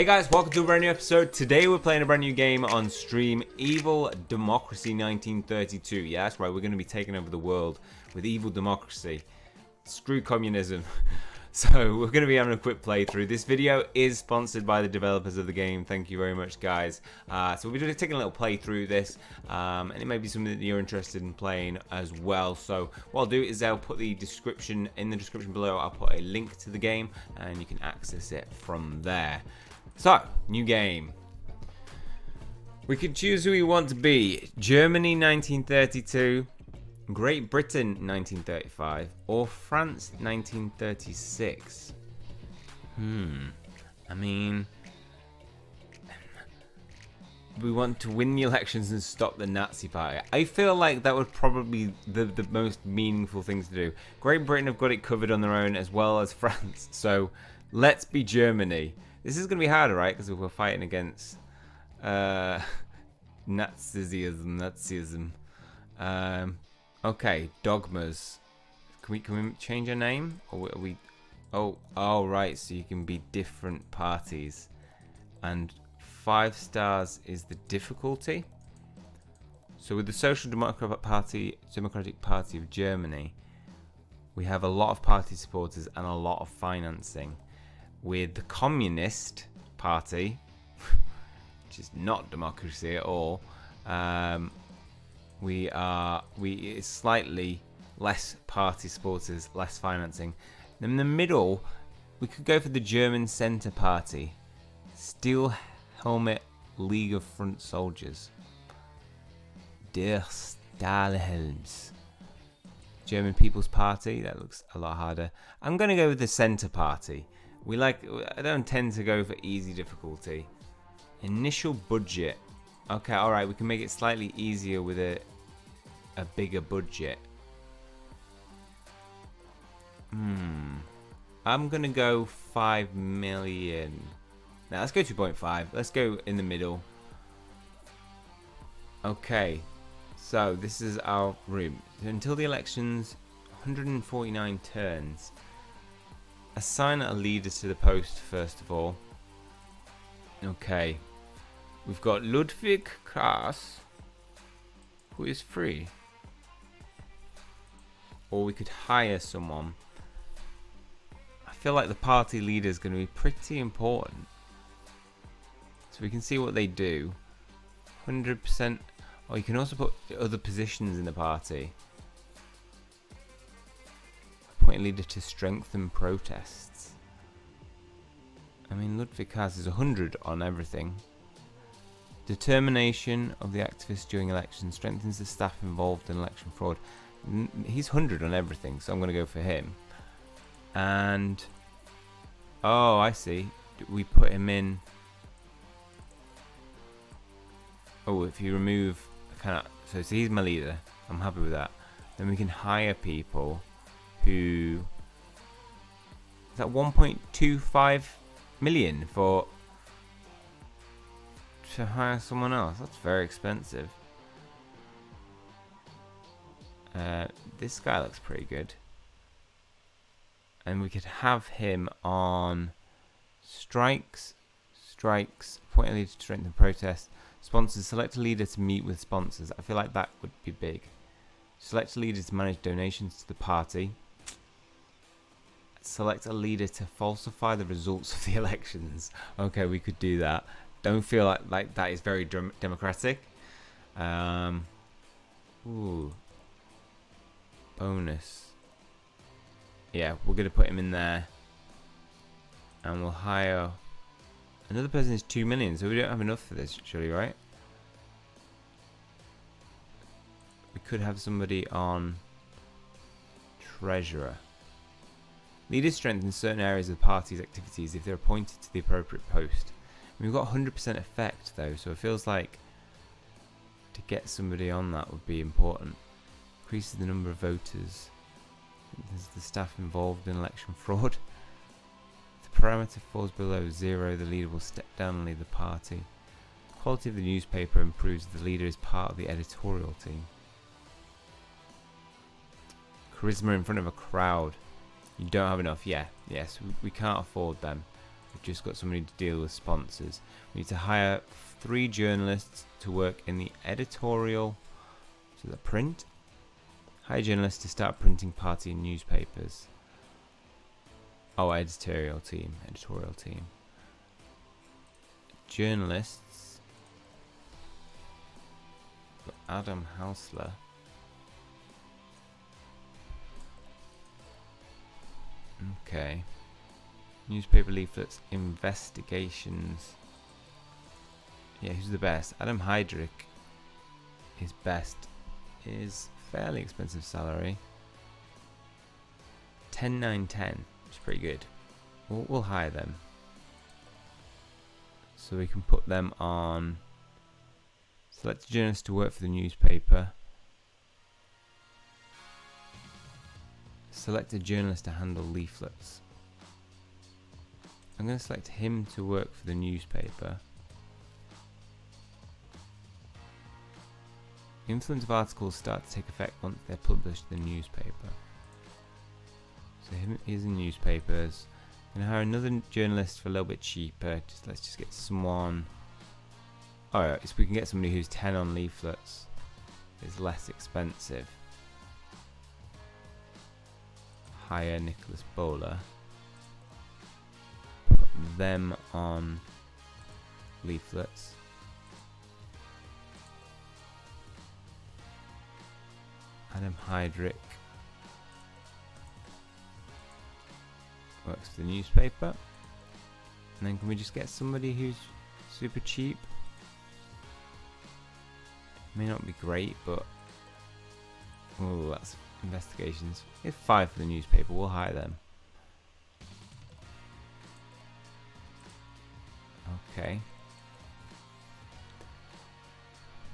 Hey guys, welcome to a brand new episode. Today we're playing a brand new game on stream, Evil Democracy 1932. Yeah, that's right, we're going to be taking over the world with evil democracy. Screw communism. So we're going to be having a quick playthrough. This video is sponsored by the developers of the game. Thank you very much, guys. So we'll be just taking a little play through this, and it may be something that you're interested in playing as well. So what I'll do is I'll put the description in the description below. I'll put a link to the game, and you can access it from there. So, new game. We could choose who we want to be. Germany 1932, Great Britain 1935, or France 1936. I mean, we want to win the elections and stop the Nazi Party. I feel like that would probably be the most meaningful things to do. Great Britain have got it covered on their own as well as France. So, let's be Germany. This is going to be harder, right? Because we're fighting against Nazism. Okay, Dogmas. Can we change our name? Or are we? Oh, right. So you can be different parties, and 5 stars is the difficulty. So with the Social Democratic Party of Germany, we have a lot of party supporters and a lot of financing. With the Communist Party, which is not democracy at all, it's slightly less party supporters, less financing. In the middle, we could go for the German Centre Party, Steel Helmet League of Front Soldiers, Der Stahlhelms. German People's Party, that looks a lot harder. I'm going to go with the Centre Party. I don't tend to go for easy difficulty. Initial budget. Okay, alright, we can make it slightly easier with a bigger budget. I'm gonna go 5 million. Now let's go 2.5. Let's go in the middle. Okay, so this is our room. Until the elections, 149 turns. Assign a leader to the post first of all. Okay. We've got Ludwig Krass, who is free. Or we could hire someone. I feel like the party leader is going to be pretty important. So we can see what they do. 100%. Or you can also put other positions in the party. Appoint a leader to strengthen protests. I mean, Ludwig Kass is 100 on everything. Determination of the activists during elections strengthens the staff involved in election fraud. He's 100 on everything, so I'm going to go for him. And oh, I see. We put him in. Oh, if you remove so he's my leader. I'm happy with that. Then we can hire people. Who is that? 1.25 million to hire someone else. That's very expensive. This guy looks pretty good, and we could have him on strikes. Appoint a leader to strengthen protest. Sponsors. Select a leader to meet with sponsors. I feel like that would be big. Select a leader to manage donations to the party. Select a leader to falsify the results of the elections. Okay, we could do that. Don't feel like that is very democratic. Ooh. Bonus. Yeah, we're going to put him in there. And we'll hire... Another person is 2 million, so we don't have enough for this, surely, right? We could have somebody on... Treasurer. Leaders strengthen certain areas of the party's activities if they're appointed to the appropriate post. And we've got 100% effect though, so it feels like to get somebody on that would be important. Increases the number of voters. There's the staff involved in election fraud. If the parameter falls below 0, the leader will step down and leave the party. The quality of the newspaper improves if the leader is part of the editorial team. Charisma in front of a crowd. You don't have enough. Yes, we can't afford them. We've just got somebody to deal with sponsors. We need to hire 3 journalists to work in the editorial, so the print. Hire journalists to start printing party newspapers. Oh, editorial team. Journalists. Got Adam Hausler. Okay. Newspaper leaflets, investigations. Yeah, who's the best? Adam Heydrich is best. Is fairly expensive salary. 10, 9, 10. Which is pretty good. We'll hire them. So we can put them on. Select a journalist to work for the newspaper. Select a journalist to handle leaflets. I'm going to select him to work for the newspaper. The influence of articles start to take effect once they're published in the newspaper. So here's the newspapers. I'm going to hire another journalist for a little bit cheaper. Let's just get someone. Alright, so we can get somebody who's 10 on leaflets. It's less expensive. Hire Nicholas Bowler. Put them on leaflets. Adam Heydrich works for the newspaper. And then can we just get somebody who's super cheap? May not be great, but oh, that's investigations. If 5 for the newspaper, we'll hire them. Okay.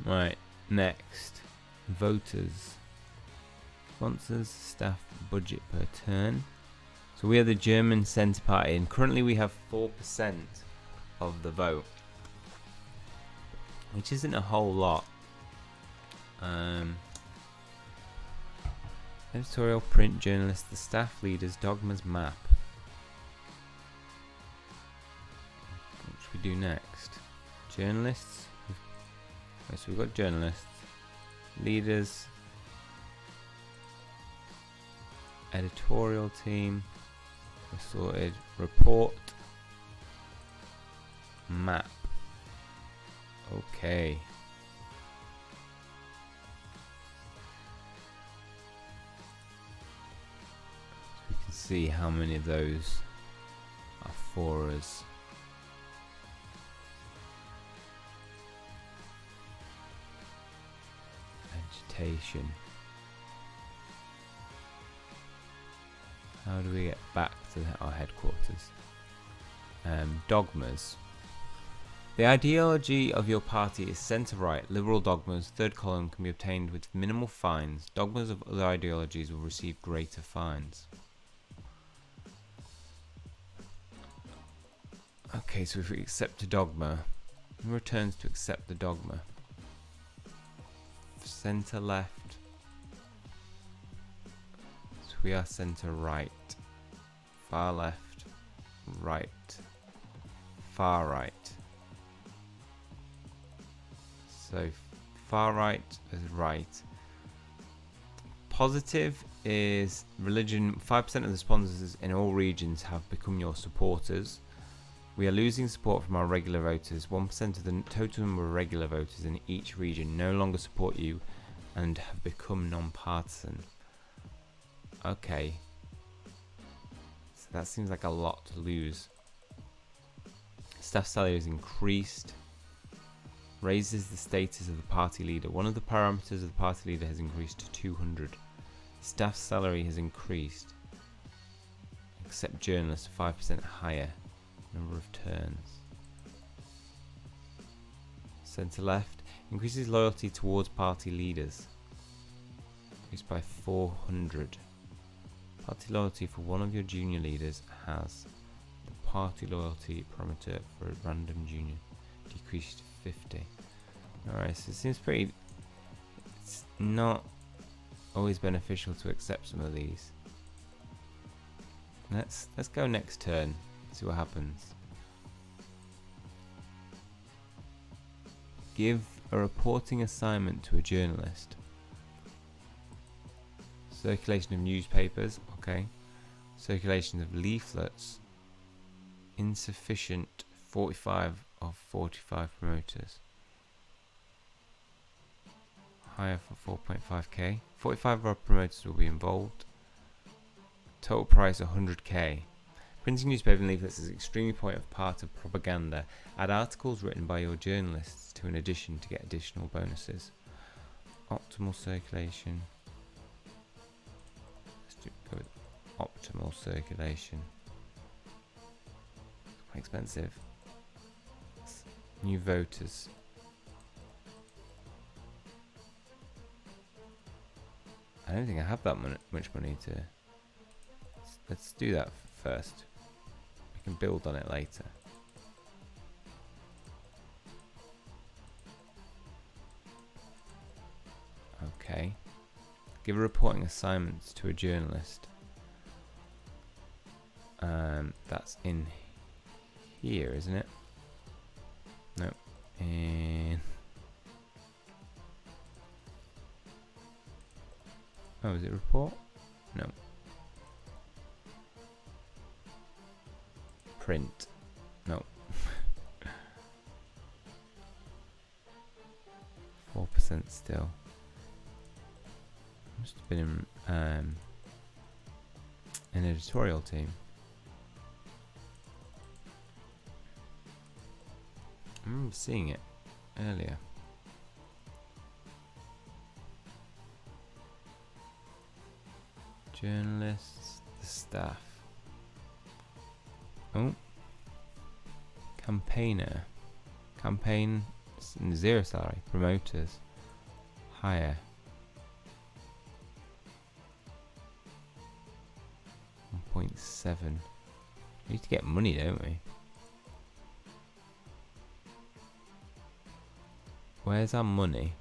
Right, next. Voters. Sponsors, staff, budget per turn. So we are the German Centre Party, and currently we have 4% of the vote, which isn't a whole lot. Editorial, print, journalists, the staff leaders, Dogmas, map. What should we do next? Journalists. Okay, so we've got journalists, leaders, editorial team. We're sorted. Report, map. Okay. See how many of those are for us. Agitation. How do we get back to our headquarters? Dogmas. The ideology of your party is centre-right. Liberal dogmas, third column, can be obtained with minimal fines. Dogmas of other ideologies will receive greater fines. Okay, so if we accept a dogma, it returns to accept the dogma. Center left. So we are center right. Far left. Right. Far right. So far right is right. Positive is religion. 5% of the sponsors in all regions have become your supporters. We are losing support from our regular voters. 1% of the total number of regular voters in each region no longer support you and have become non-partisan. Okay. So that seems like a lot to lose. Staff salary is increased. Raises the status of the party leader. One of the parameters of the party leader has increased to 200. Staff salary has increased. Except journalists 5% higher. Number of turns. Centre left increases loyalty towards party leaders. Increased by 400. Party loyalty for one of your junior leaders has the party loyalty parameter for a random junior decreased to 50. Alright, so it seems pretty. It's not always beneficial to accept some of these. Let's go next turn. See what happens. Give a reporting assignment to a journalist. Circulation of newspapers, okay. Circulation of leaflets. Insufficient 45 of 45 promoters. Hire for 4.5k. 45 of our promoters will be involved. Total price 100k. Printing newspaper and leaflets is an extremely important part of propaganda. Add articles written by your journalists to an edition to get additional bonuses. Optimal circulation. Let's go with optimal circulation. It's quite expensive. New voters. I don't think I have that much money to... Let's do that first. We can build on it later. Okay. Give a reporting assignments to a journalist. That's in here, isn't it? No. And... Oh, is it report? No. Print. No. 4% still. Must have been in an editorial team. I remember seeing it earlier. Journalists, the staff. Oh. Campaigner. Campaign, 0 salary. Promoters. Hire. 1.7. We need to get money, don't we? Where's our money?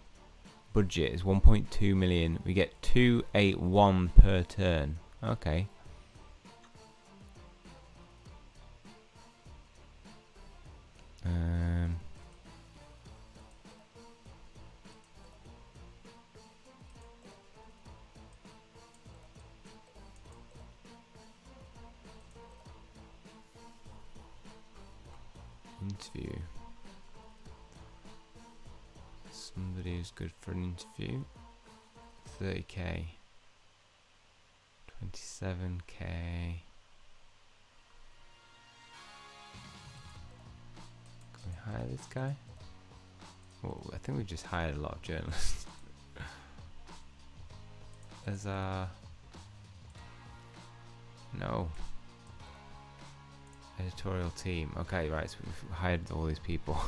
Budget is 1.2 million. We get 281 per turn. Okay. Interview. Somebody who's good for an interview. 30k. 27k. Can we hire this guy? Well, I think we just hired a lot of journalists. There's a... No. Editorial team. Okay, right, so we've hired all these people.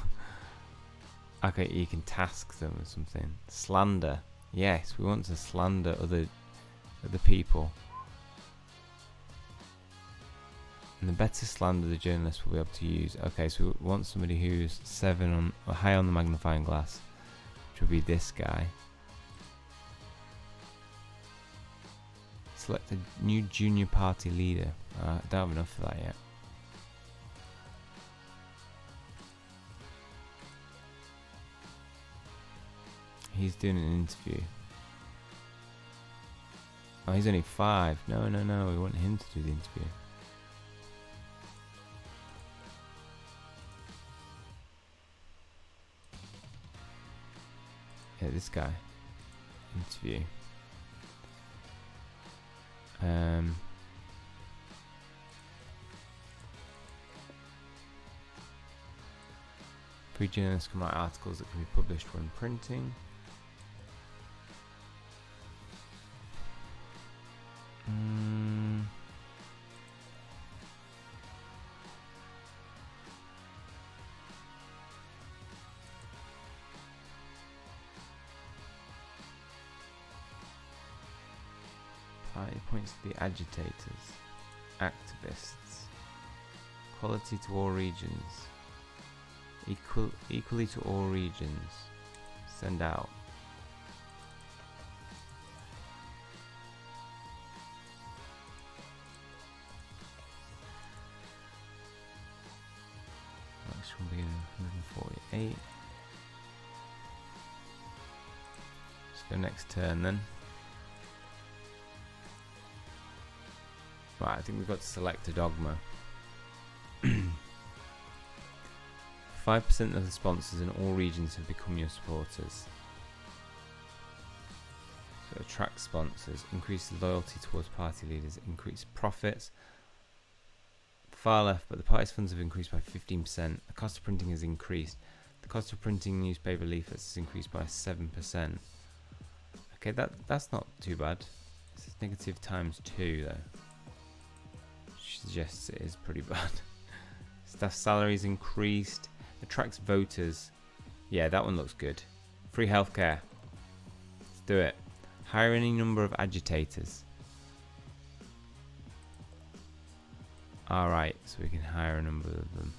Okay, you can task them or something. Slander. Yes, we want to slander other people. And the better slander the journalist will be able to use. Okay, so we want somebody who's 7 on or high on the magnifying glass, which would be this guy. Select a new junior party leader. I don't have enough for that yet. He's doing an interview. Oh, he's only 5. No, we want him to do the interview. Yeah, this guy. Interview. Free journalists can write articles that can be published when printing. Party points to the agitators, activists, quality to all regions, equally to all regions, send out. Next will be 148. Go next turn then. Right, I think we've got to select a dogma. 5% of the sponsors in all regions have become your supporters. So attract sponsors, increase loyalty towards party leaders, increase profits. Far left, but the party's funds have increased by 15%. The cost of printing has increased. The cost of printing newspaper leaflets has increased by 7%. Okay, that's not too bad. It's negative times 2 though. Which suggests it is pretty bad. Staff salaries increased. Attracts voters. Yeah, that one looks good. Free healthcare. Let's do it. Hire any number of agitators. Alright, so we can hire a number of them.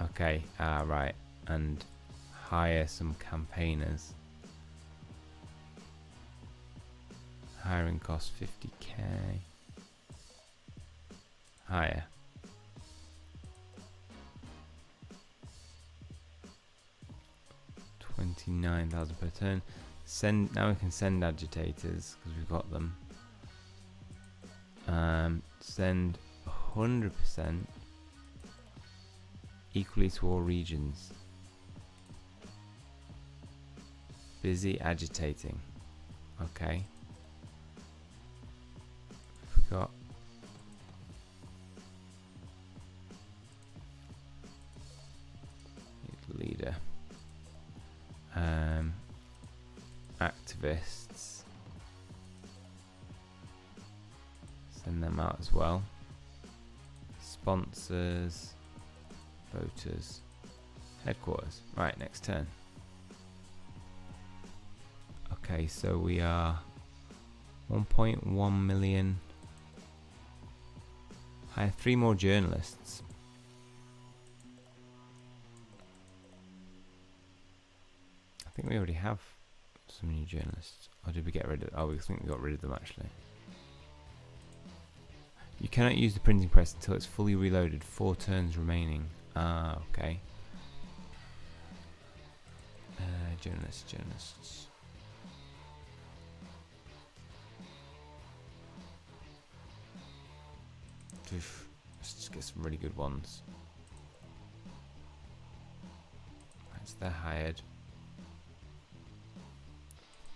Okay, right. And hire some campaigners. Hiring costs 50k. Hire. 29,000 per turn. Send. Now we can send agitators because we've got them. Send 100% equally to all regions. Busy agitating. Okay. Forgot. Leader. Activists. Send them out as well. Sponsors. Voters. Headquarters. Right, next turn. Okay, so we are 1.1 million. Hire 3 more journalists. I think we already have some new journalists. Or did we get rid of? Oh, we think we got rid of them actually. You cannot use the printing press until it's fully reloaded. 4 turns remaining. Ah, okay. Journalists. Oof. Let's just get some really good ones. Right, so they're hired.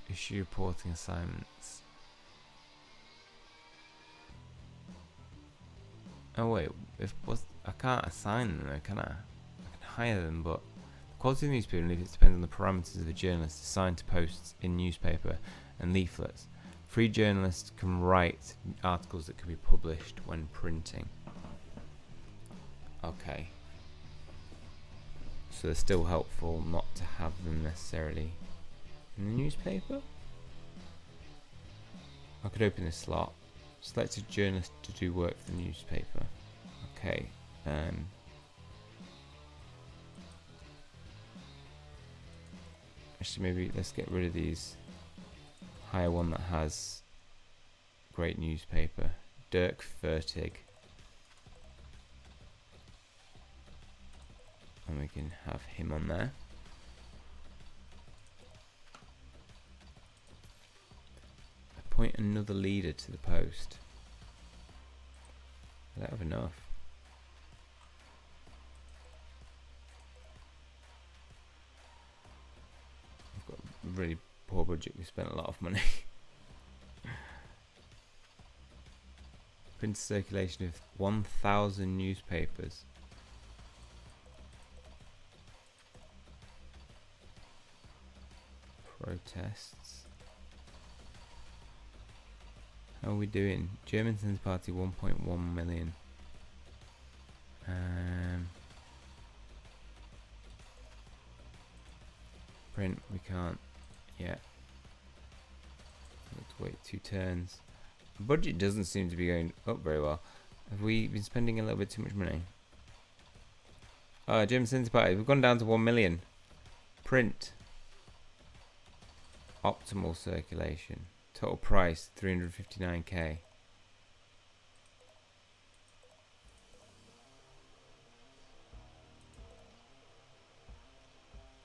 Issue reporting assignments. Oh wait, I can't assign them though, can I? I can hire them, but the quality of the newspaper leaflets depends on the parameters of the journalist assigned to posts in newspaper and leaflets. Free journalists can write articles that can be published when printing. Okay. So they're still helpful not to have them necessarily in the newspaper. I could open this slot. Select a journalist to do work for the newspaper. Okay. Actually, maybe let's get rid of these. Hire one that has great newspaper. Dirk Fertig. And we can have him on there. Appoint another leader to the post. I don't have enough. I've got a really poor budget. We spent a lot of money. Print circulation of 1,000 newspapers. Protests. How are we doing? German Centre Party 1.1 million. Print, we can't yet. Let's wait 2 turns. The budget doesn't seem to be going up very well. Have we been spending a little bit too much money? German Centre Party, we've gone down to 1 million. Print. Optimal circulation. Total price 359k.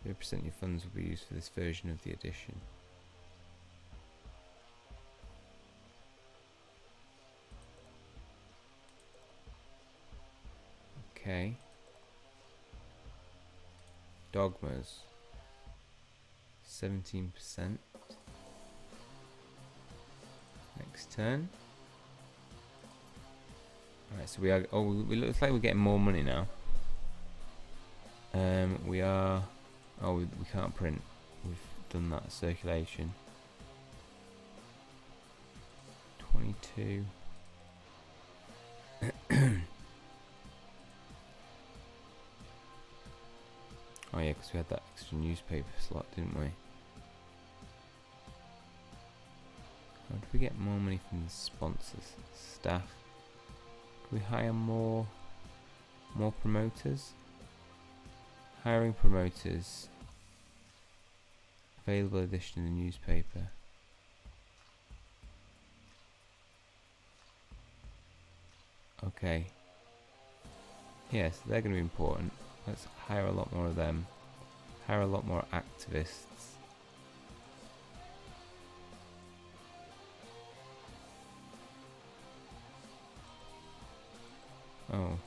We're of your funds will be used for this version of the edition. Okay. Dogmas. 17%. Next turn. Alright, so we are. Oh, it looks like we're getting more money now. We are. Oh, we can't print. We've done that circulation. 22. Oh yeah, because we had that extra newspaper slot, didn't we? How do we get more money from the sponsors? Staff. Can we hire more promoters? Hiring promoters. Available edition of the newspaper. Okay. Yes, they're going to be important. Let's hire a lot more of them. Hire a lot more activists. Oh.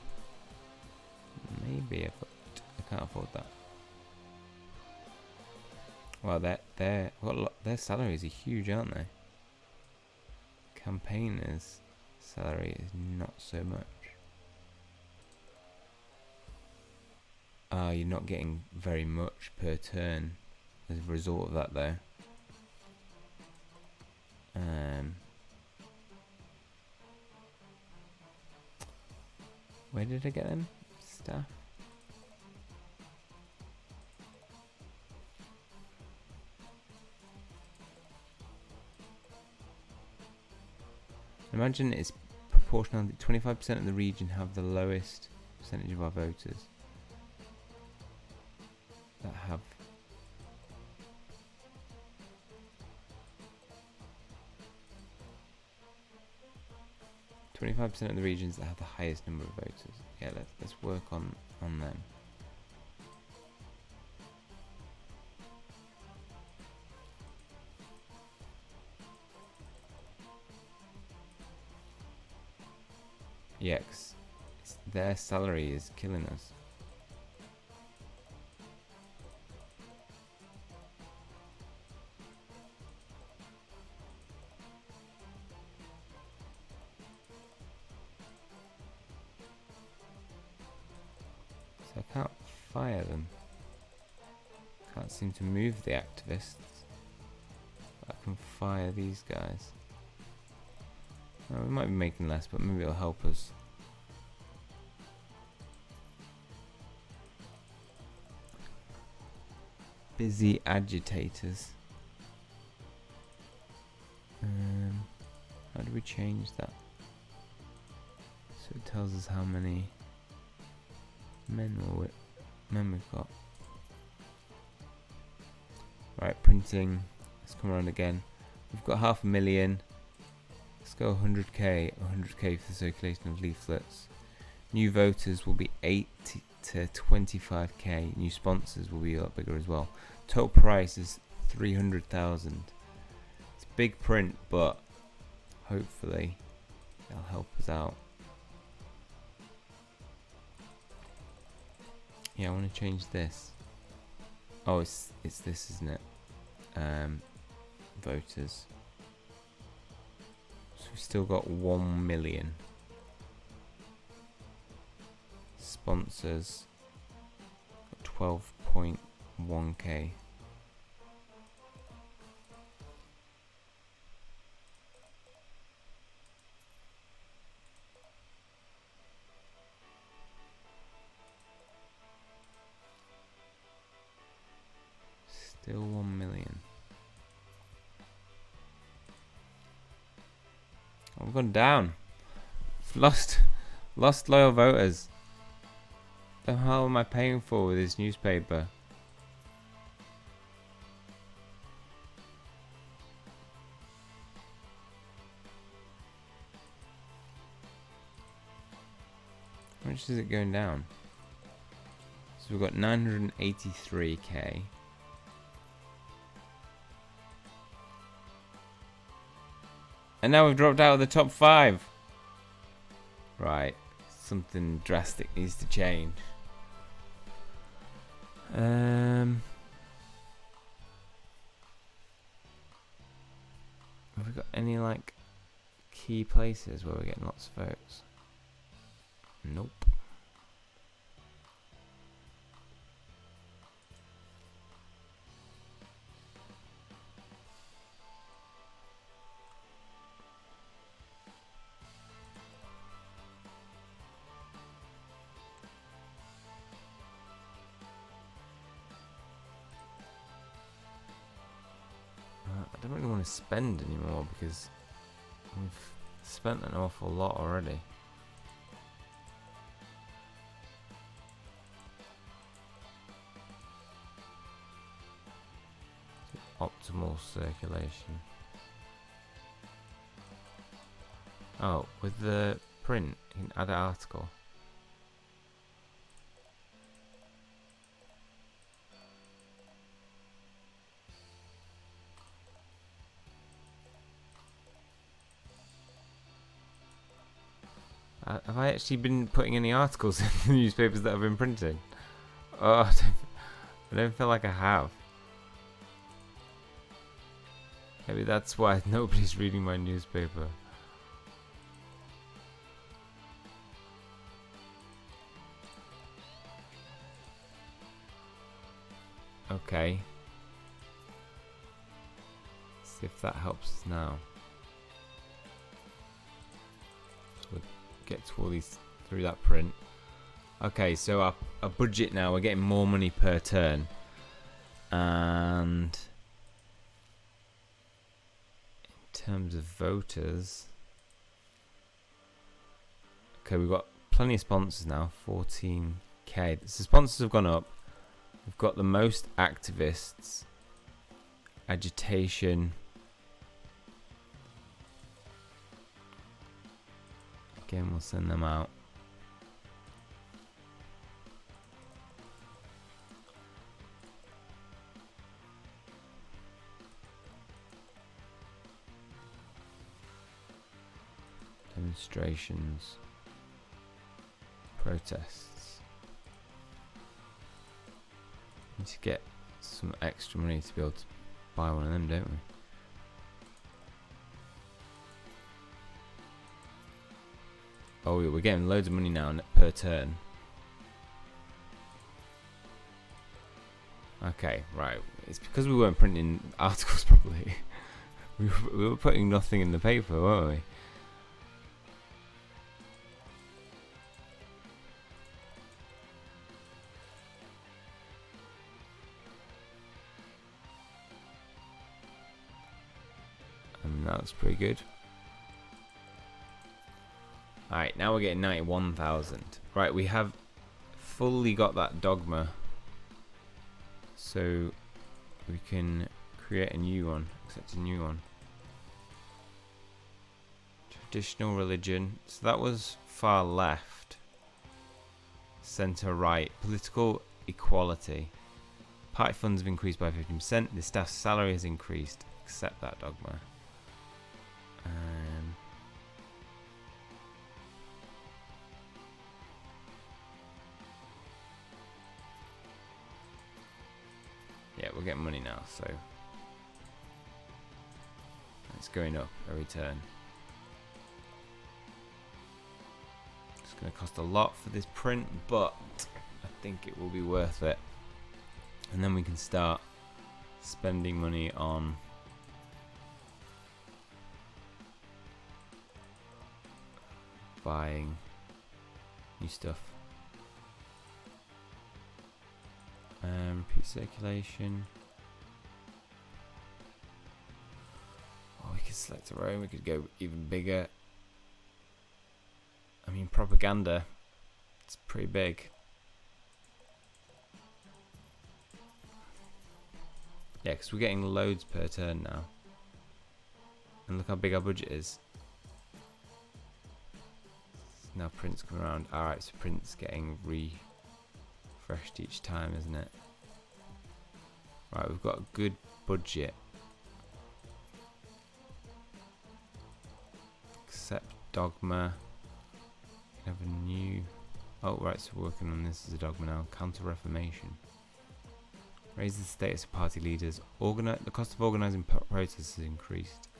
Maybe, but I can't afford that. Well, their salaries are huge, aren't they? Campaigners' salary is not so much. You're not getting very much per turn as a result of that, though. Where did I get them? Staff. Imagine it's proportional. 25% of the region have the lowest percentage of our voters that have. %25% of the regions that have the highest number of voters. Yeah, let's work on them. Yeah, their salary is killing us. So I can't fire them. Can't seem to move the activists. But I can fire these guys. Oh, we might be making less, but maybe it'll help us. Busy agitators. How do we change that? So it tells us how many men we've got. Right, printing. Let's come around again. We've got 500,000. Let's go 100k for the circulation of leaflets. New voters will be 8 to 25k. New sponsors will be a lot bigger as well. Total price is 300,000. It's big print, but hopefully it'll help us out. Yeah, I want to change this. Oh, it's this, isn't it? Voters. So we've still got 1 million. Sponsors. Got 12.1k. Still 1 million. Oh, we've gone down. Lost loyal voters. The hell am I paying for with this newspaper? How much is it going down? So we've got 983k. And now we've dropped out of the top 5. Right. Something drastic needs to change. Have we got any like key places where we're getting lots of votes? Nope. I don't really want to spend anymore because we've spent an awful lot already. Optimal circulation. Oh, with the print, you can add an article. Have I actually been putting any articles in the newspapers that I've been printing? Oh, I don't feel like I have. Maybe that's why nobody's reading my newspaper. Okay. See if that helps us now. We'll get to all these through that print. Okay, so our budget now, we're getting more money per turn. And in terms of voters, okay, we've got plenty of sponsors now, 14k. So sponsors have gone up. We've got the most activists, agitation. Again, we'll send them out. Demonstrations, protests. Need to get some extra money to be able to buy one of them, don't we? Oh, we're getting loads of money now per turn. Okay, right. It's because we weren't printing articles properly. we were putting nothing in the paper, weren't we? That looks pretty good. Alright, now we're getting 91,000. Right, we have fully got that dogma. So we can create a new one. Accept a new one. Traditional religion. So that was far left. Centre right. Political equality. Party funds have increased by 15%. The staff's salary has increased. Accept that dogma. Yeah, we're getting money now, so it's going up every turn. It's going to cost a lot for this print, but I think it will be worth it. And then we can start spending money on buying new stuff. Repeat circulation. Oh, we could select our own. We could go even bigger. I mean, propaganda. It's pretty big. Yeah, because we're getting loads per turn now. And look how big our budget is. Now print's coming around. Alright, so print's getting refreshed each time, isn't it? Right, we've got a good budget. Accept Dogma. Have a new. Oh, right, so we're working on this as a Dogma now. Counter Reformation. Raise the status of party leaders. The cost of organising protests has increased.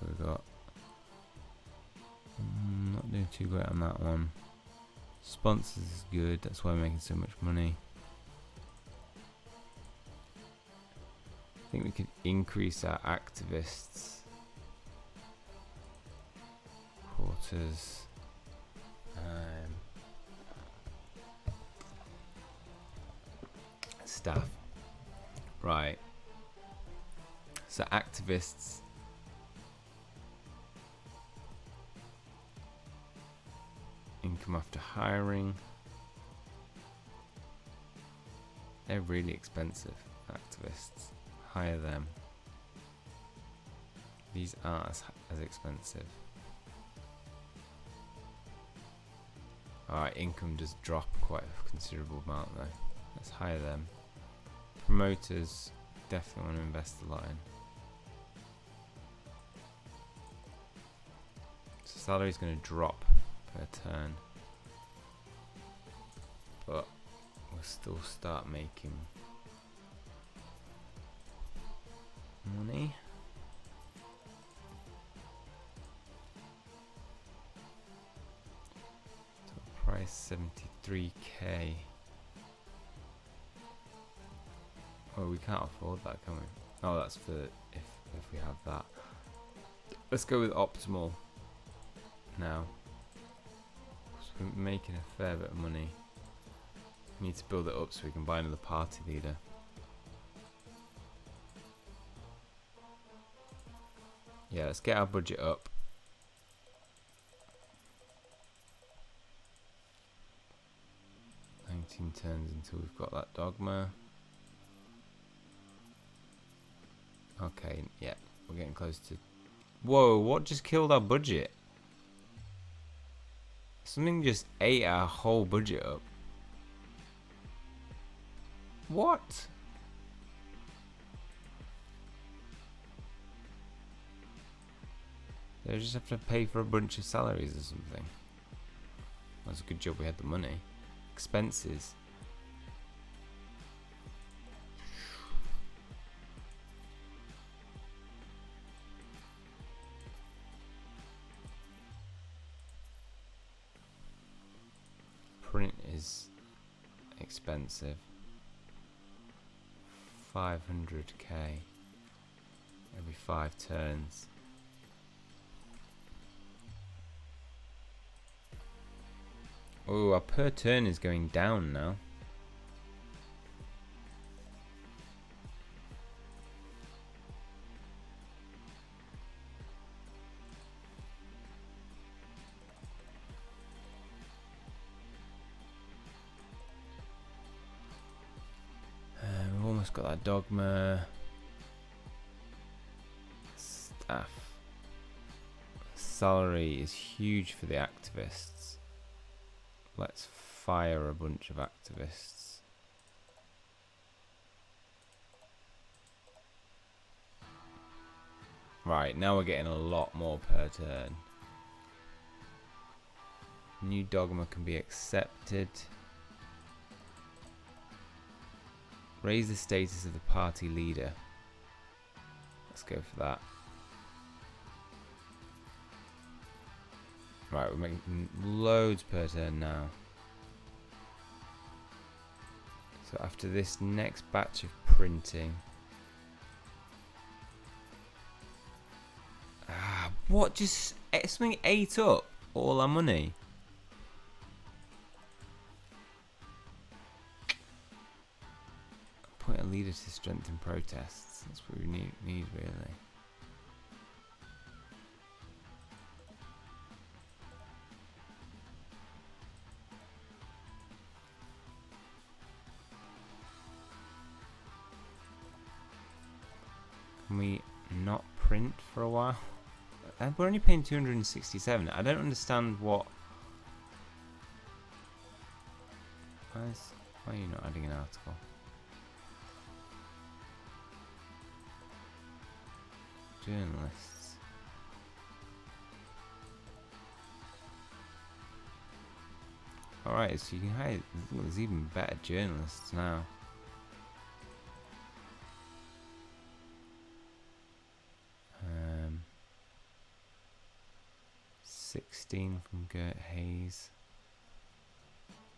So we've got. Not doing too great on that one. Sponsors is good, that's why we're making so much money. I think we could increase our activists. Quarters. Staff. Right. So activists. Income after hiring. They're really expensive, activists. Hire them. These aren't as expensive. Alright, income does drop quite a considerable amount though. Let's hire them. Promoters, definitely want to invest a lot in. So salary's going to drop per turn, but we'll still start making money. So price 73k. Oh, we can't afford that, can we? Oh, that's for if we have that. Let's go with optimal now. We're making a fair bit of money. We need to build it up so we can buy another party leader. Yeah, let's get our budget up. Turns until we've got that Dogma. Okay, yeah, we're getting close to. Whoa, what just killed our budget? Something just ate our whole budget up. What? They just have to pay for a bunch of salaries or something. That's a good job we had the money. Expenses. Print is expensive. 500k every 5 turns. Oh, our per turn is going down now. We've almost got that Dogma. Staff. Salary is huge for the activists. Let's fire a bunch of activists. Right, now we're getting a lot more per turn. New Dogma can be accepted. Raise the status of the party leader. Let's go for that. Right, we're making loads per turn now. So after this next batch of printing. What just something ate up all our money? Appoint a leader to strengthen protests. That's what we need really. Can we not print for a while? We're only paying 267. I don't understand what Why are you not adding an article? Journalists. Alright, so you can hire. There's even better journalists now. 16 from Gert Hayes.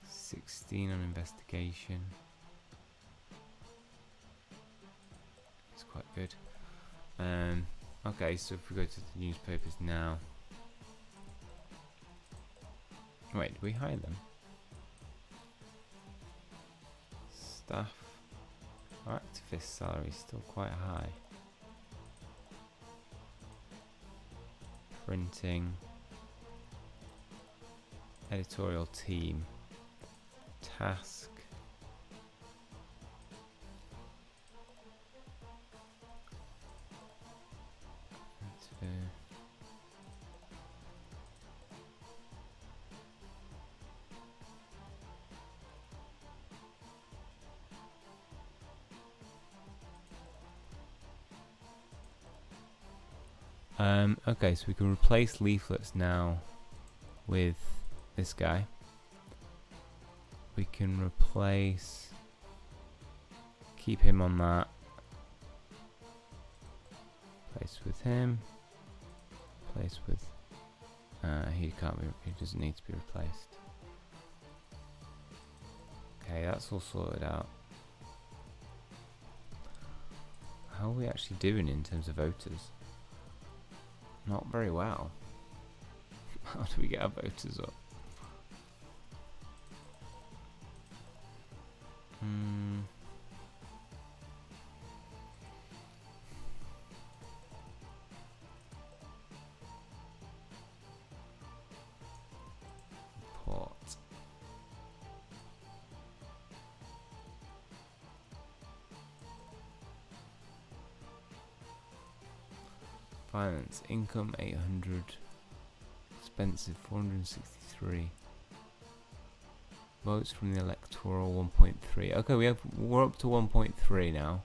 16 on investigation. It's quite good. Okay, so if we go to the newspapers now. Wait, did we hire them? Staff. Our activist salary is still quite high. Printing. Editorial team. Task. Okay, so we can replace leaflets now with this guy. We can replace, keep him on that, place with him, place with, he doesn't need to be replaced. Okay, that's all sorted out. How are we actually doing in terms of voters? Not very well. How do we get our voters up? Report. Finance income 800, expensive 463. Votes from the electoral 1.3. Okay, we're up to 1.3 now.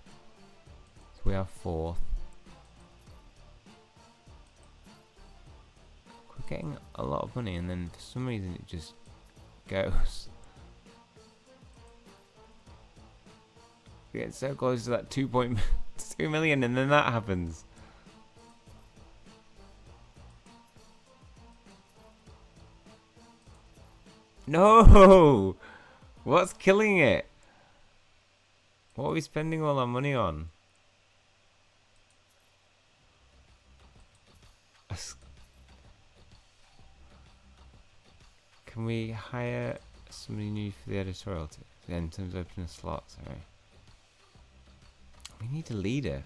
So we have fourth. We're getting a lot of money, and then for some reason it just goes. We get so close to that 2.2 million, and then that happens. No! What's killing it? What are we spending all our money on? Can we hire somebody new for the editorial team? In terms of opening a slot, sorry. We need a leader.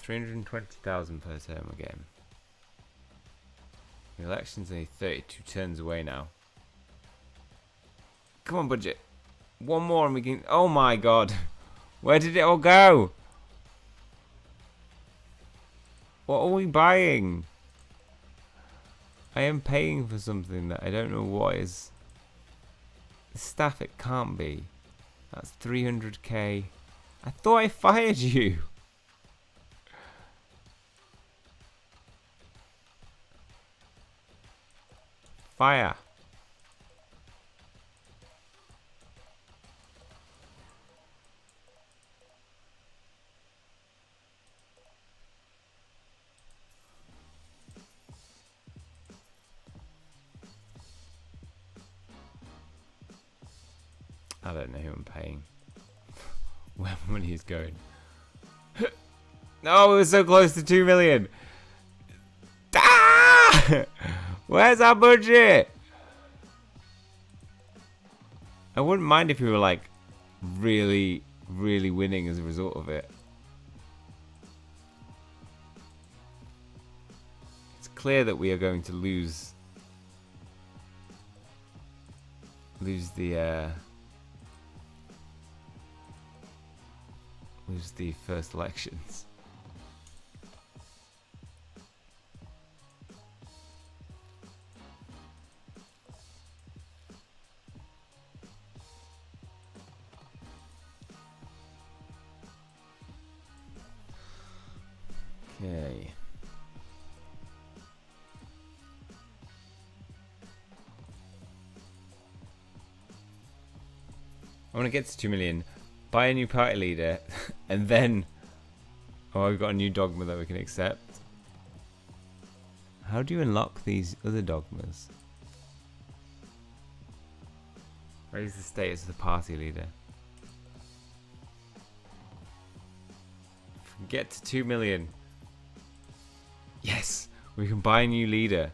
$320,000 per term again. The election's only 32 turns away now. Come on, budget. One more and we can... Oh my god. Where did it all go? What are we buying? I am paying for something that I don't know what is. Staff, it can't be. That's 300k. I thought I fired you. Fire. I don't know who I'm paying. Where money is going. No, we were so close to 2 million. Ah! Where's our budget? I wouldn't mind if we were like really, really winning as a result of it. It's clear that we are going to lose lose the first elections. Okay. I want to get to 2 million, buy a new party leader, and then... Oh, we've got a new dogma that we can accept. How do you unlock these other dogmas? Raise the status of the party leader. Get to 2 million. Yes! We can buy a new leader.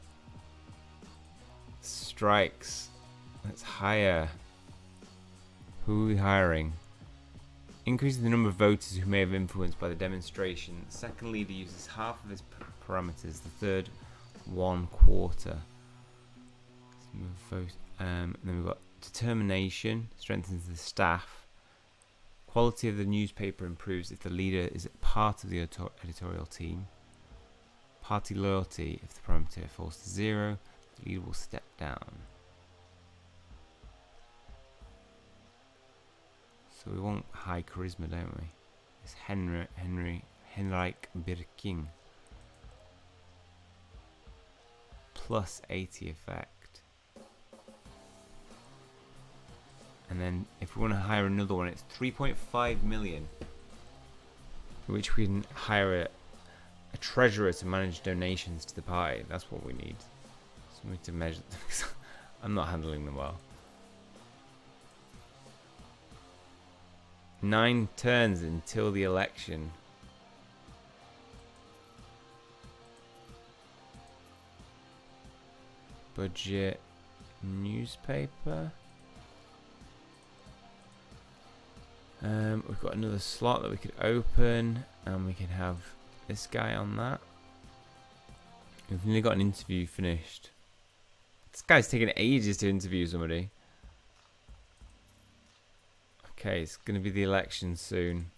Strikes. Let's hire. Who are we hiring? Increases the number of voters who may have influenced by the demonstration. The second leader uses half of his parameters. The third, 1/4. And then we've got determination. Strengthens the staff. Quality of the newspaper improves if the leader is part of the editorial team. Party loyalty, if the parameter falls to 0, the leader will step down. So we want high charisma, don't we? It's Henrik Birking. Plus 80 effect. And then if we want to hire another one, it's 3.5 million. Which we can hire a treasurer to manage donations to the party. That's what we need. So we need to measure them. I'm not handling them well. 9 turns until the election. Budget newspaper. We've got another slot that we could open, and we can have this guy on that. We've nearly got an interview finished. This guy's taking ages to interview somebody. Okay, it's going to be the election soon.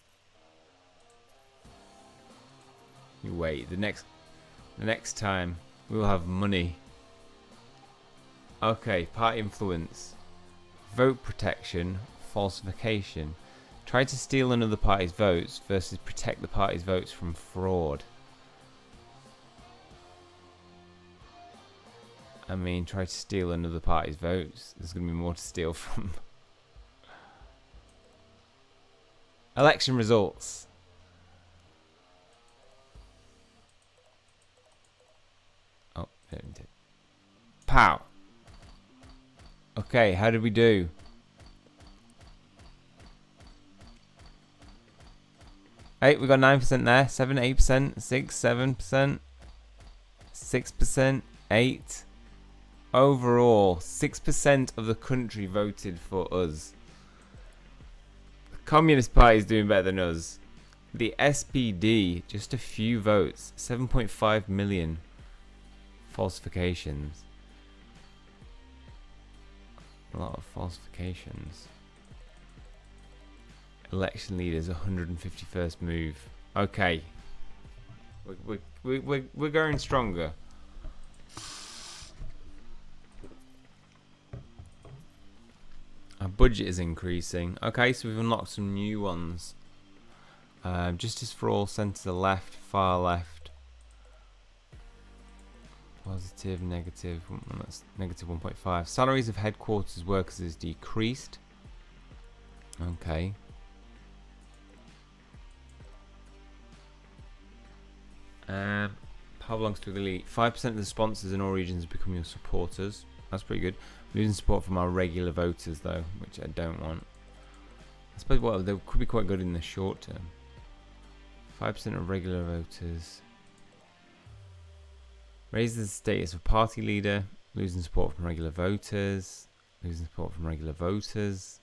You wait. The next time we will have money. Okay, party influence, vote protection, falsification. Try to steal another party's votes versus protect the party's votes from fraud. I mean, try to steal another party's votes. There's going to be more to steal from. Election results. Oh, there we did. Pow. Okay, how did we do? Hey, we got 9% there, 7, 8%, 6, 7%, 6%, 8. Overall, 6% of the country voted for us. The Communist Party is doing better than us. The SPD, just a few votes, 7.5 million falsifications. A lot of falsifications. Election leaders, 151st move. Okay, we're going stronger. Our budget is increasing. Okay, so we've unlocked some new ones. Justice for all, centre to left, far left. Positive, negative. That's negative 1.5. Salaries of headquarters workers is decreased. Okay. Power belongs to the elite. 5% of the sponsors in all regions become your supporters. That's pretty good. Losing support from our regular voters though, which I don't want. I suppose well, they could be quite good in the short term. 5% of regular voters. Raises the status of party leader. Losing support from regular voters. Losing support from regular voters.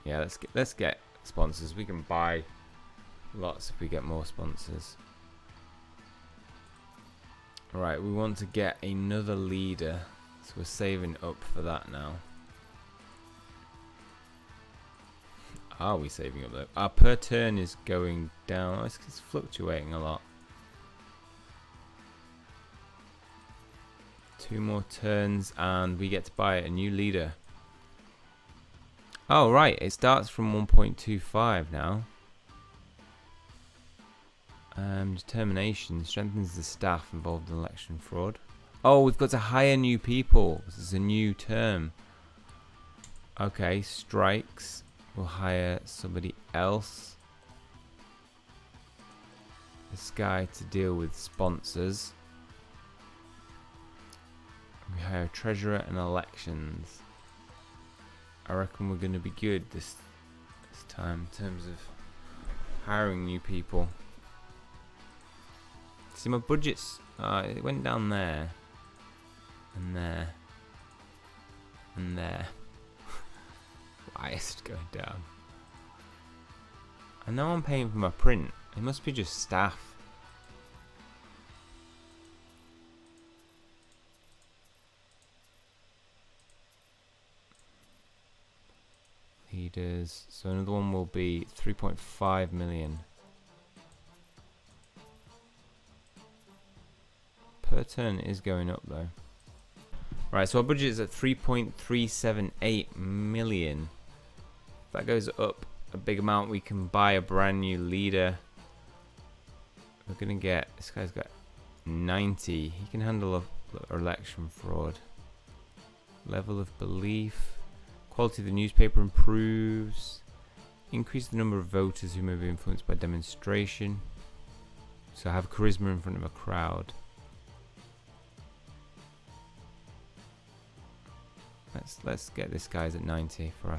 Yeah, let's get sponsors. We can buy lots if we get more sponsors. Right, we want to get another leader. So we're saving up for that now. Are we saving up though? Our per turn is going down. Oh, it's fluctuating a lot. 2 more turns and we get to buy a new leader. Oh right, it starts from 1.25 now. Determination strengthens the staff involved in election fraud. Oh, we've got to hire new people. This is a new term. Okay, strikes. We'll hire somebody else. This guy to deal with sponsors. We hire a treasurer and elections. I reckon we're going to be good this time in terms of hiring new people. See, my budget's it went down there and there and there. Why is it going down? I know I'm paying for my print. It must be just staff. Leaders. So another one will be 3.5 million. Per turn is going up though. Right, so our budget is at 3.378 million. If that goes up a big amount, we can buy a brand new leader. We're gonna get, this guy's got 90. He can handle a election fraud. Level of belief. Quality of the newspaper improves. Increase the number of voters who may be influenced by demonstration. So have charisma in front of a crowd. Let's get this guy's at 90 for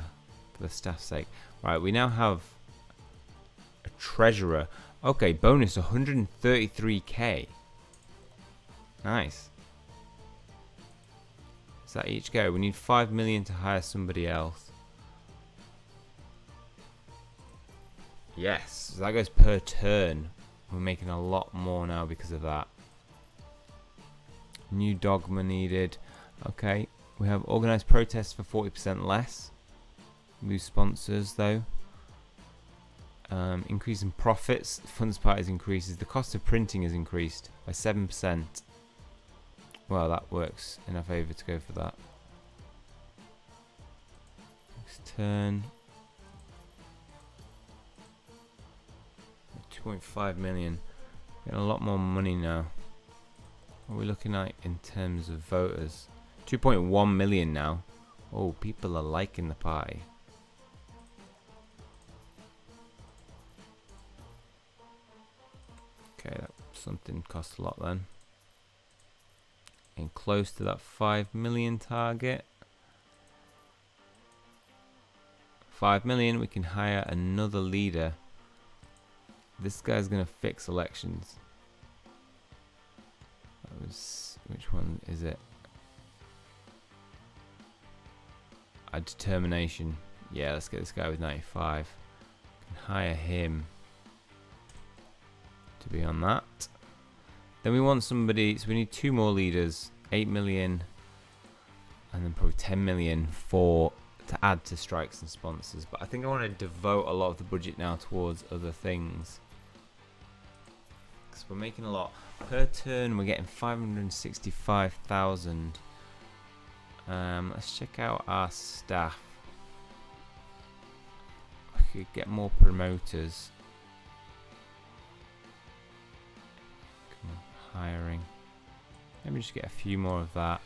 the staff's sake. Right, we now have a treasurer. Okay, bonus 133k. Nice. Is that each go? We need 5 million to hire somebody else. Yes, so that goes per turn. We're making a lot more now because of that. New dogma needed. Okay. We have organised protests for 40% less. Lose sponsors though. Increase in profits. Funds parties increases. The cost of printing is increased by 7%. Well, that works in our favour to go for that. Next turn. 2.5 million. Getting a lot more money now. What are we looking at in terms of voters? 2.1 million now. Oh, people are liking the pie. Okay, that something costs a lot then. And close to that 5 million target. 5 million, we can hire another leader. This guy's gonna fix elections. That was, which one is it? A determination. Yeah, let's get this guy with 95. Can hire him to be on that. Then we want somebody, so we need 2 more leaders, 8 million, and then probably 10 million to add to strikes and sponsors. But I think I want to devote a lot of the budget now towards other things. Because we're making a lot. Per turn, we're getting 565,000. Let's check out our staff. I could get more promoters. Come on, hiring. Let me just get a few more of that.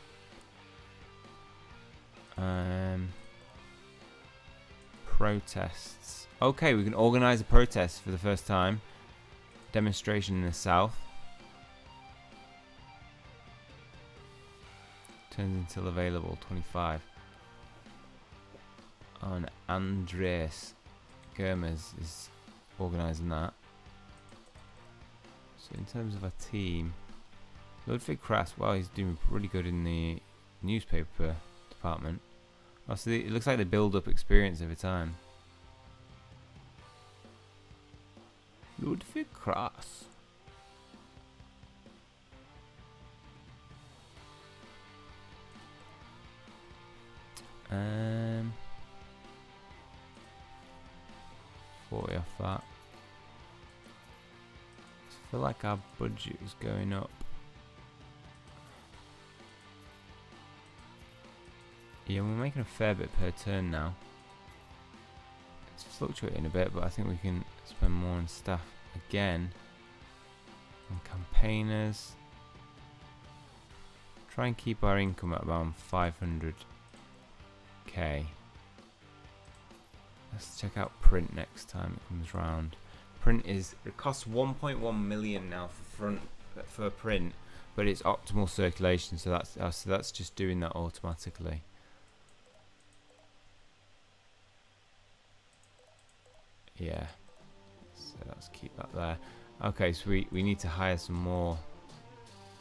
Protests. Okay, we can organize a protest for the first time. Demonstration in the south. Turns until available, 25. Oh, and Andres Gomez is organising that. So in terms of a team, Ludwig Kras, well, he's doing really good in the newspaper department. Oh, so it looks like they build up experience over time. Ludwig Kras. 40 off that. I feel like our budget was going up. Yeah, we're making a fair bit per turn now. It's fluctuating a bit, but I think we can spend more on staff again. And campaigners. Try and keep our income at around 500k. Let's check out print next time it comes round. Print it costs 1.1 million now for print, but it's optimal circulation, so that's just doing that automatically. Yeah, so let's keep that there. Okay, so we need to hire some more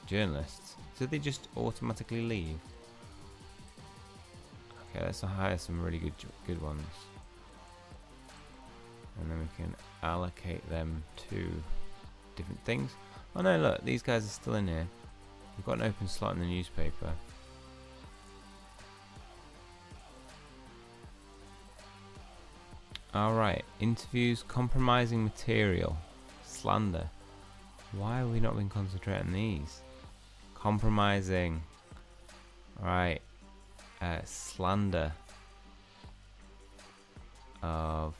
journalists. Did they just automatically leave? Okay, let's hire some really good ones, and then we can allocate them to different things. Oh no, look, these guys are still in here. We've got an open slot in the newspaper. Alright, interviews, compromising material, slander. Why are we not been concentrating on these? Compromising. Alright, slander of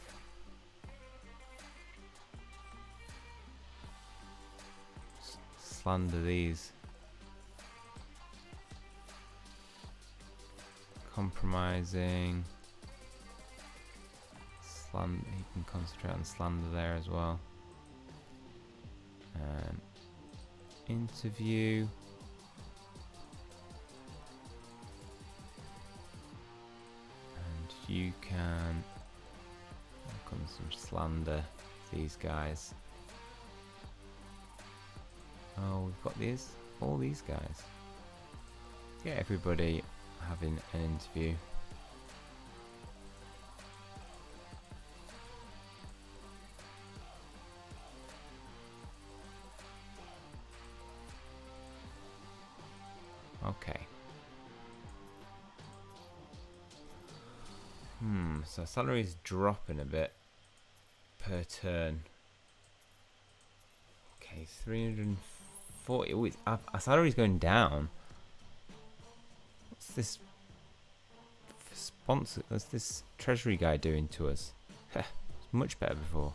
slander these. Compromising. Slander, you can concentrate on slander there as well. Interview. And you can work on some slander, these guys. Oh, we've got all these guys. Get everybody having an interview. Okay. So salary is dropping a bit per turn. Okay, 340. Oh, our salary's going down. What's this sponsor? What's this treasury guy doing to us? It's much better before.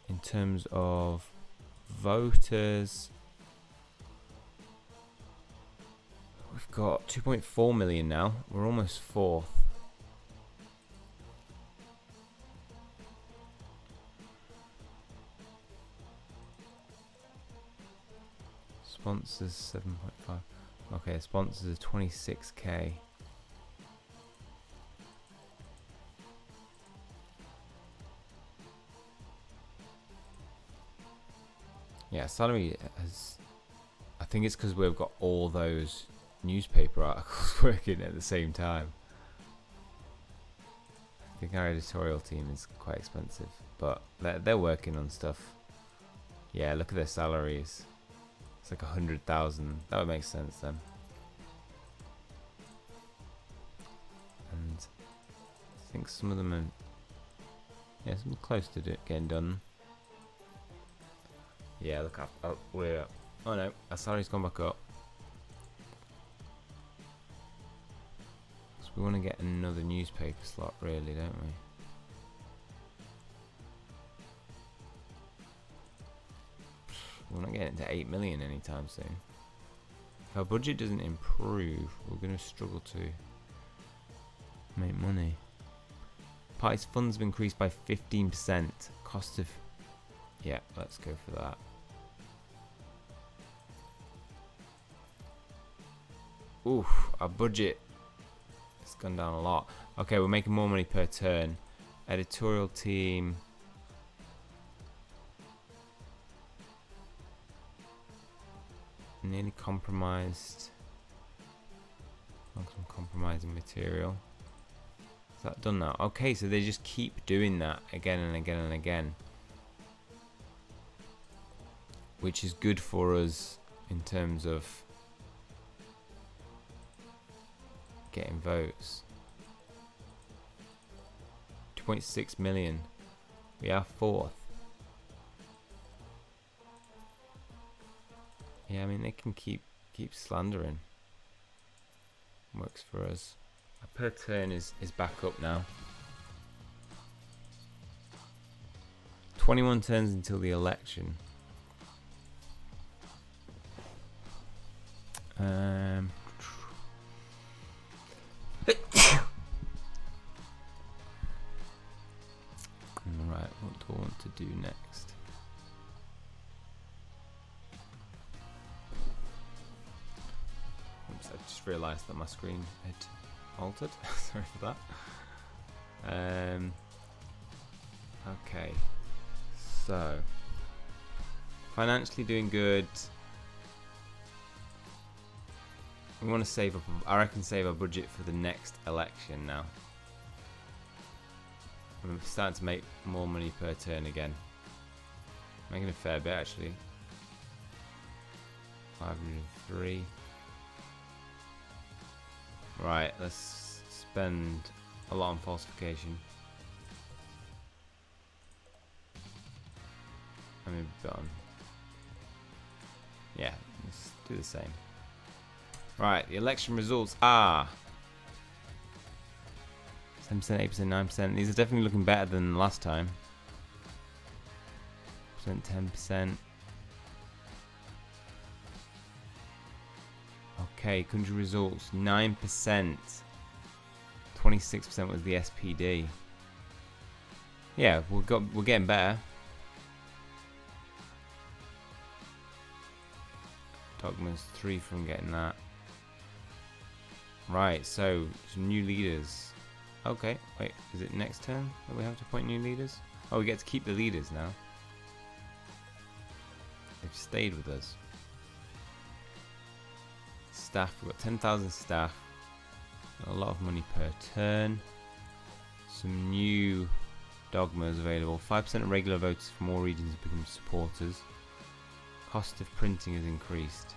In terms of voters, we've got 2.4 million now. We're almost fourth. Sponsors 7.5. Okay, sponsors are 26k. Yeah, salary has. I think it's because we've got all those newspaper articles working at the same time. I think our editorial team is quite expensive, but they're working on stuff. Yeah, look at their salaries. It's like 100,000. That would make sense then. And I think some of them are, yeah, some close to getting done. Yeah, look up. Oh, we're. Oh no, our salary's gone back up. So we want to get another newspaper slot, really, don't we? We're not getting to 8 million anytime soon. If our budget doesn't improve, we're going to struggle to make money. Party's funds have increased by 15%. Cost of... Yeah, let's go for that. Oof, our budget has gone down a lot. Okay, we're making more money per turn. Editorial team... Nearly compromised. Some compromising material. Is that done now? Okay, so they just keep doing that again and again and again, which is good for us in terms of getting votes. 2.6 million. We are 4th. Yeah, I mean they can keep slandering. Works for us. Our per turn is back up now. 21 turns until the election. Right, what do I want to do next? Oops, I just realised that my screen had altered. Sorry for that. Okay, so financially doing good. We want to save up. I reckon save our budget for the next election now. I'm starting to make more money per turn again. Making a fair bit actually. 503. Right, let's spend a lot on falsification. I mean, yeah, let's do the same. Right, the election results are 7%, 8%, 9%. These are definitely looking better than last time. 10%. Okay, country results 9%. 26% was the SPD. Yeah, we're getting better. Dogmas 3 from getting that. Right, so some new leaders. Okay, wait, is it next turn that we have to appoint new leaders? Oh, we get to keep the leaders now. They've stayed with us. Staff, we've got 10,000 staff. A lot of money per turn. Some new dogmas available. 5% of regular voters from all regions have become supporters. Cost of printing has increased.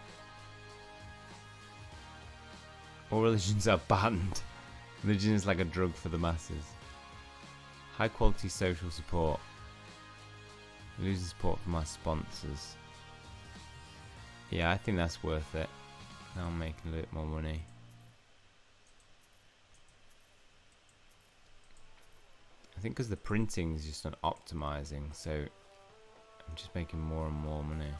All religions are banned. Religion is like a drug for the masses. High quality social support. Losing support from our sponsors. Yeah, I think that's worth it. Now I'm making a little bit more money. I think because the printing is just not optimizing, so I'm just making more and more money.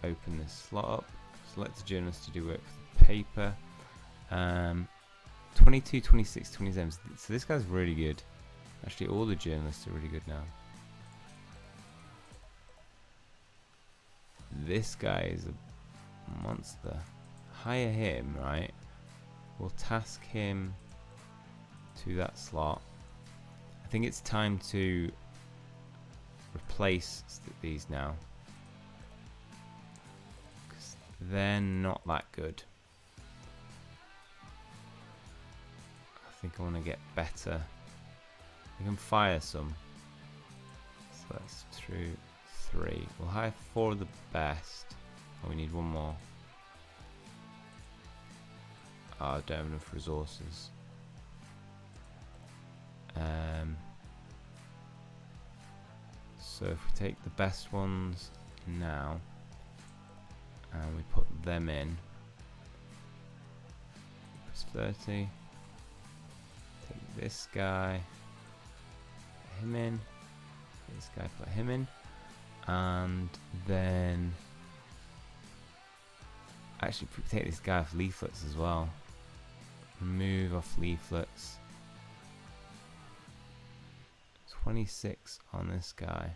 Open this slot up. Select a journalist to do work for the paper. 22, 26, 27. So this guy's really good. Actually, all the journalists are really good now. This guy is a monster. Hire him, right? We'll task him to that slot. I think it's time to replace these now. They're not that good. I think I want to get better. We can fire some. So that's 2, 3. We'll hire 4 of the best. Oh, we need 1 more. Oh, I don't have enough resources. So if we take the best ones now and we put them in, plus 30. Take this guy, put him in. This guy, put him in, and then actually if we take this guy off leaflets as well. Remove off leaflets. 26 on this guy.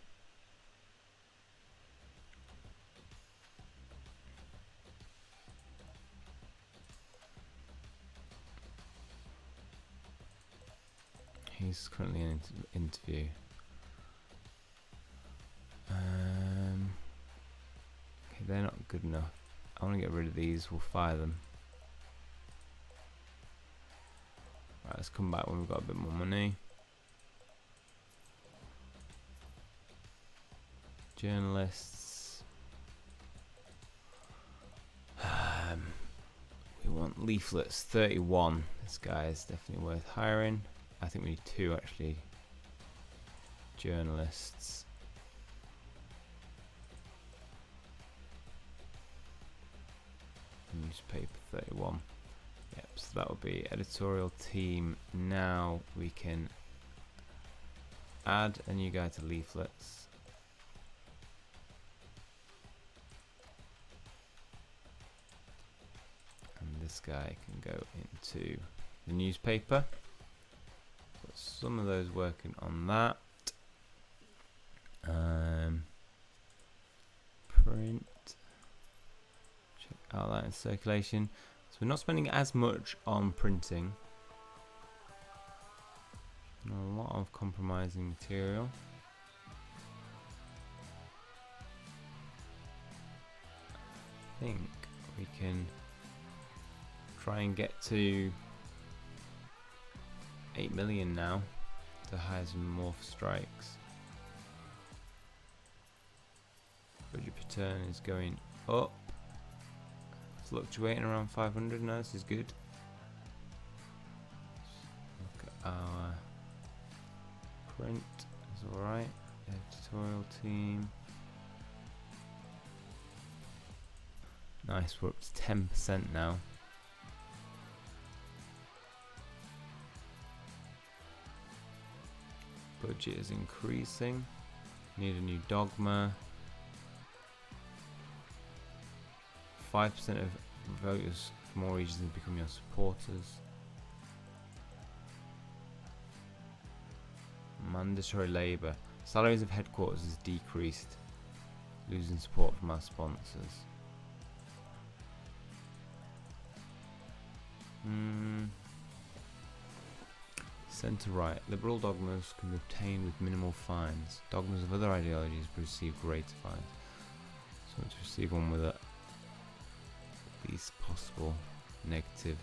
He's currently in an interview. Okay, they're not good enough. I want to get rid of these. We'll fire them. Right, let's come back when we've got a bit more money. Journalists. we want? Leaflets, 31. This guy is definitely worth hiring. I think we need 2 actually. Journalists. Newspaper 31. Yep, so that will be editorial team. Now we can add a new guy to leaflets. And this guy can go into the newspaper. Got some of those working on that. Print. Check outline and circulation. So we're not spending as much on printing. And a lot of compromising material. I think we can try and get to 8 million now to hire some morph strikes. Budget per turn is going up. Fluctuating around 500 now, this is good. Look at our print, is alright. Editorial team. Nice, we're up to 10% now. Budget is increasing. Need a new dogma. 5% of voters from all regions have become your supporters. Mandatory labour. Salaries of headquarters is decreased. Losing support from our sponsors. Centre right. Liberal dogmas can be obtained with minimal fines. Dogmas of other ideologies receive greater fines. So to receive one with a least possible negative.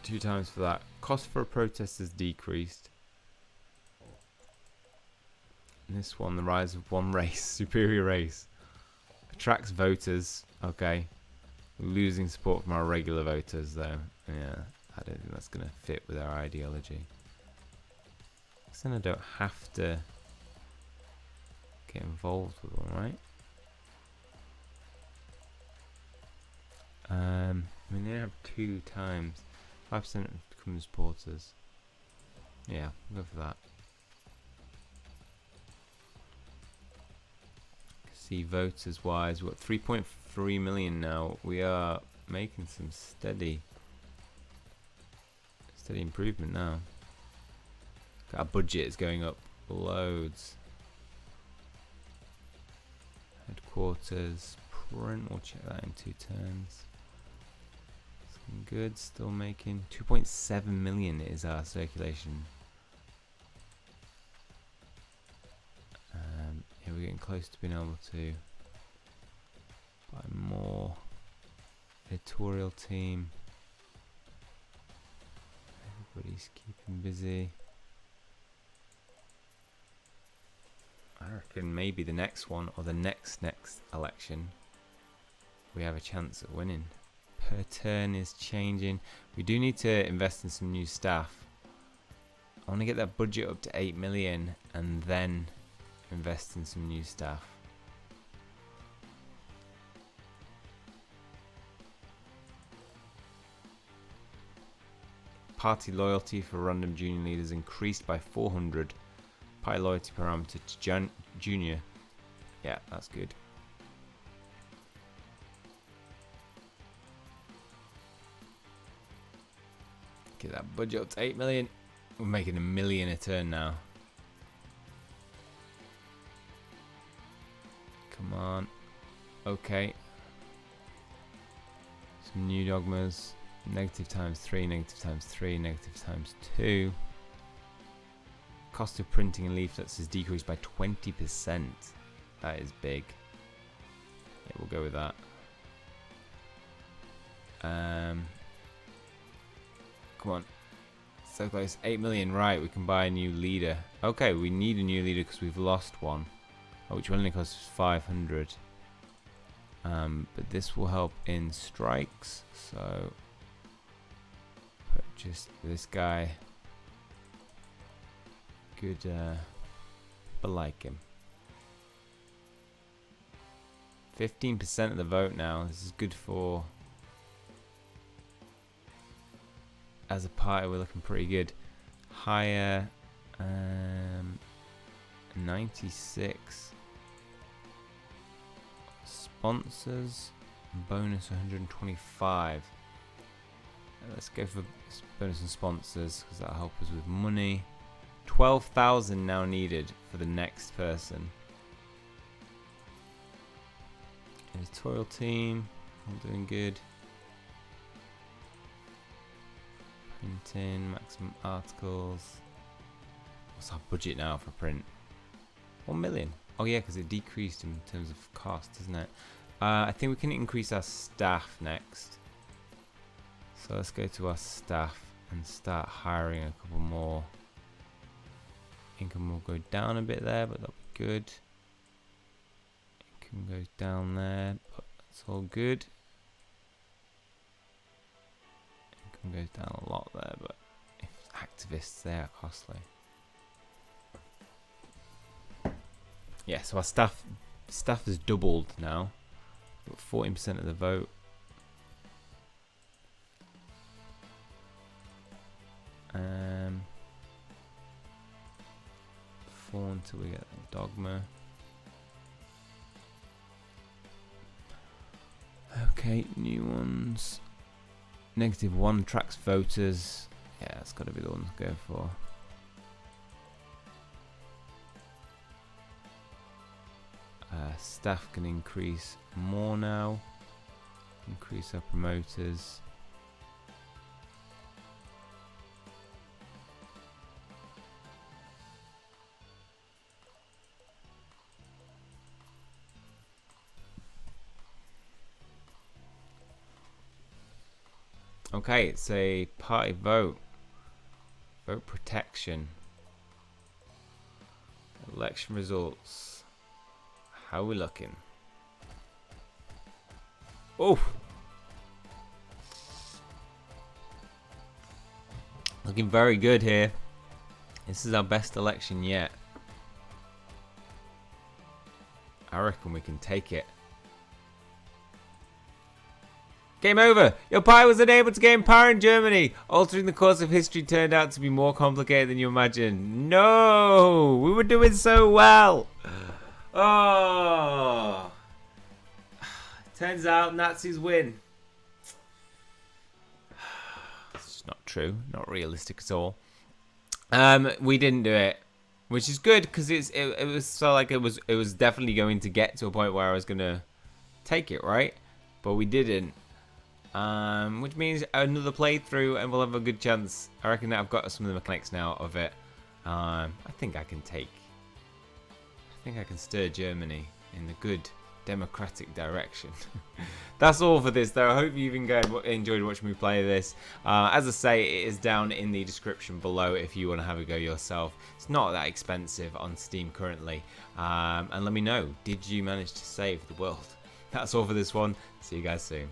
2 times for that. Cost for a protest is decreased. And this one, the rise of one race, superior race, attracts voters. Okay, we're losing support from our regular voters though. Yeah, I don't think that's gonna fit with our ideology. Then I don't have to get involved with one, right? I mean, they have 2 times. 5% become supporters. Yeah, we'll go for that. See, voters wise, we're at 3.3 million now. We are making some steady improvement now. Our budget is going up loads. Headquarters, print, we'll check that in 2 turns. Good, still making 2.7 million is our circulation. Yeah, we're getting close to being able to buy more. Editorial team. Everybody's keeping busy. I reckon maybe the next one or the next election we have a chance at winning. Per turn is changing. We do need to invest in some new staff. I want to get that budget up to 8 million and then invest in some new staff. Party loyalty for random junior leaders increased by 400. Party loyalty parameter to junior. Yeah, that's good. Get that budget up to 8 million. We're making 1 million a turn now. Come on. Okay. Some new dogmas. Negative times 3, negative times 3, negative times 2. Cost of printing and leaflets has decreased by 20%. That is big. Yeah, we'll go with that. Come on. So close. 8 million. Right, we can buy a new leader. Okay, we need a new leader because we've lost one. Which only costs 500. But this will help in strikes. So purchase this guy. Good, but like him. 15% of the vote now. This is good for. As a party, we're looking pretty good. Higher, 96. Sponsors, bonus 125. Let's go for bonus and sponsors because that'll help us with money. 12,000 now needed for the next person. Editorial team, all doing good. Printing, maximum articles. What's our budget now for print? 1 million. Oh yeah, because it decreased in terms of cost, isn't it? I think we can increase our staff next. So let's go to our staff and start hiring a couple more. Income will go down a bit there, but that'll be good. Income goes down there, but that's all good. Income goes down a lot there, but if activists, they are costly. Yeah, so our staff has doubled now. 14% of the vote. Four until we get the Dogma. Okay, new ones. -1 tracks voters. Yeah, that's got to be the one to go for. Staff can increase more now. Increase our promoters. Okay, it's a party vote. Vote protection. Election results. How are we looking? Oh! Looking very good here. This is our best election yet. I reckon we can take it. Game over! Your party was unable to gain power in Germany. Altering the course of history turned out to be more complicated than you imagined. No! We were doing so well! Oh! Turns out Nazis win. It's just not true. Not realistic at all. We didn't do it. Which is good because it was so like it was definitely going to get to a point where I was gonna take it, right? But we didn't. Which means another playthrough and we'll have a good chance. I reckon that I've got some of the mechanics now of it. I think I can stir Germany in the good democratic direction. That's all for this though. I hope you've enjoyed watching me play this. As I say, it is down in the description below if you want to have a go yourself. It's not that expensive on Steam currently. And let me know, did you manage to save the world? That's all for this one. See you guys soon.